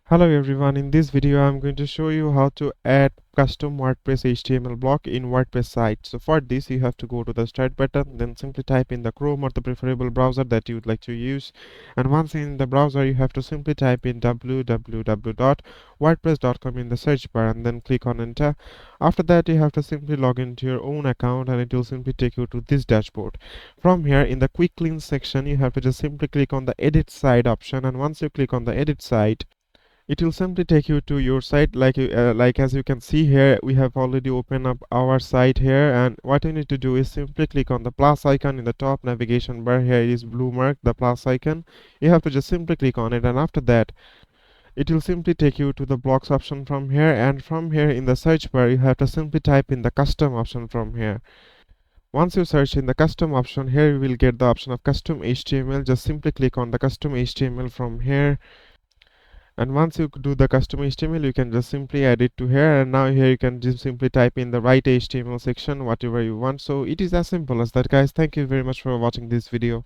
Hello everyone, in this video I'm going to show you how to add custom WordPress HTML block in WordPress site. So for this you have to go to the start button, then simply type in the Chrome or the preferable browser that you would like to use, and once in the browser you have to simply type in www.wordpress.com in the search bar and then click on enter. After that you have to simply log into your own account and it will simply take you to this dashboard. From here in the quick links section you have to just simply click on the edit site option, and once you click on the edit site it will simply take you to your site. Like as you can see here, we have already opened up our site here, and what you need to do is simply click on the plus icon in the top navigation bar. Here is blue mark, the plus icon. You have to just simply click on it, and after that it will simply take you to the blocks option from here, and from here in the search bar you have to simply type in the custom option from here. Once you search in the custom option, here you will get the option of custom HTML. Just simply click on the custom HTML from here, and once you do the custom HTML you can just simply add it to here, and now here you can just simply type in the right HTML section whatever you want. So it is as simple as that, guys. Thank you very much for watching this video.